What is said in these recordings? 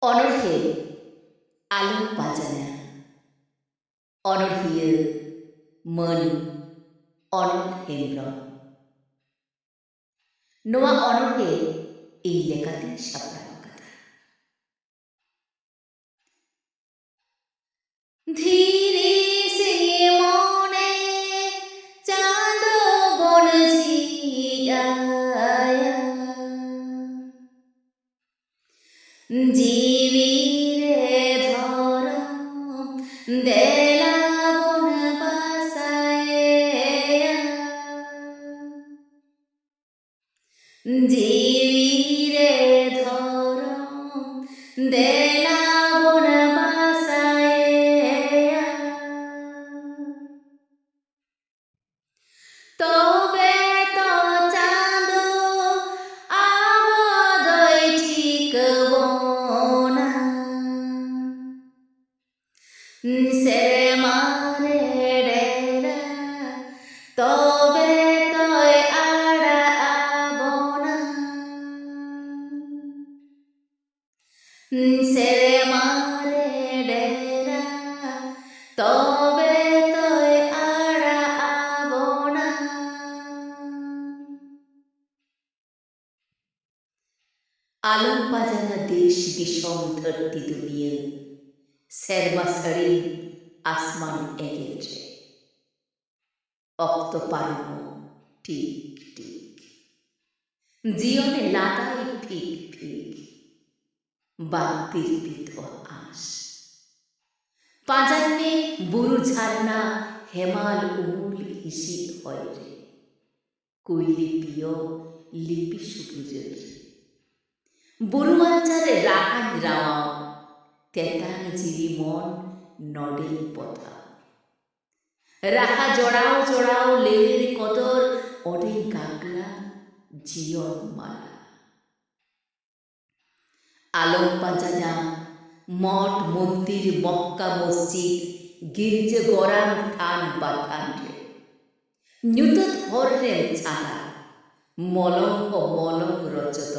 অনর্হে আলো পাজানা অনর্হিয়া মন অনল হেমব্রম নোয়া অনর্হে এই লেখাতে সাপড়ানো কথা ধীরে সে মনে চাঁদ বনঝিয়া জীবীরে ধর দেলা বন বাসায় জীবীরে ধর দেলা বন বাসায় তবে তো চাঁদ আবদয় ঠিক বনা সে মারে ডেরা তবে তয় আড়া আবনা সে মারে ডেরা তবে তয় আড়া আবনা আলম বাজানা দেশ বিষম ধরতি দুনিয়া শর্মা সড়ি আসমান এগেছে অক্ত পারম ঠিক ঠিক জীবনে লাগাই ফিক ফিক বাক্তির পিত আস পাজান্নে বুরু ঝারনা হেমাল উমুল হিসিত হয় রে কৈলি পিয় লিপি সুপুজের বুরুমাঞ্চারে রাহান রাওয়াও তেতাং জিরি মন নডেল পথা রাহা জড়াও জড়াও লেলের কদর অডে গাগলা জীবন মালা আলম পাজানা মঠ মন্দির মক্কা মসজিদ গির্জে গড়ান ঠান বাঠান রে ন্যুতত হর্রে ছাড়া মলঙ্গ মলঙ্গ রচত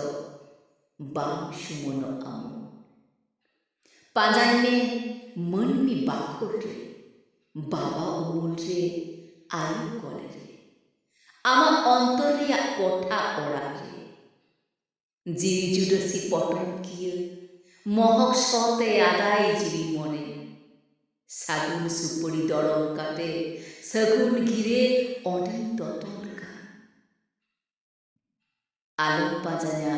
বাং সুমন আম পাজান্নে মনমি বাখর রে বাবা অমূল রে আলু কলে রে আমার অন্তরে কোঠা ওড়া রে জিরি জুডসি পটন কিয়ে মহক সতে আদায় জিরি মনে সাগুন সুপড়ি দড়ম কাতে সগুন ঘিরে অনেক ততল গান আলম পাজানা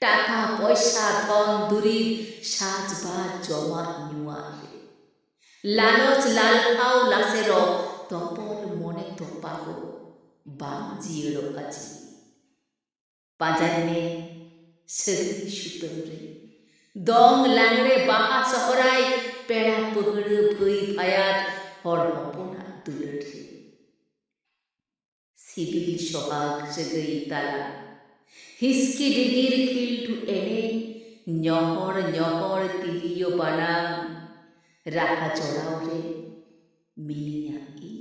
টাকা পয়সা ধন দুরির সাজবাজ জমা নুয়া রে লালচ লাল খাও লাসের তপল মনে তপাহ বাং জিয়ের আজি পাজান্নে সরি সুতম রে দং লাংড়ে বাহা সহরাই পেড়া পগড় ভই ভায়াত হর হপনা দুলট রে সিবিল সোহাগ সগৈ তালা হিসকি ডিগির খিলটু এনে নহর নহর তিরিয় বানাম রাহা চড়াও রে মিলিয়া ই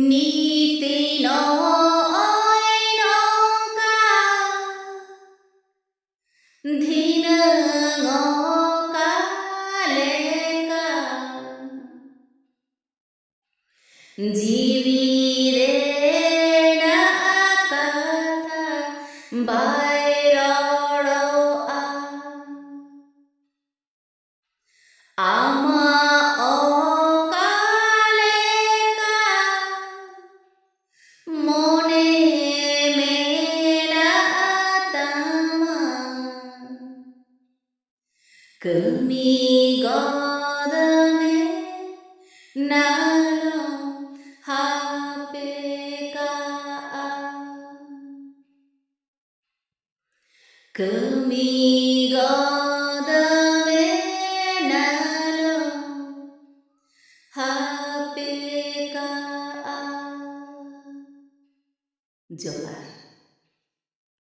নীতি নয় নৌকা ধীন কালেকা জীবীরে না কথা বাইরড় আমা অকালেকা মনে মেলা তামা কমি গদমে নালো হাপে কা কমি গদমে নালো হাপে কা জোহার।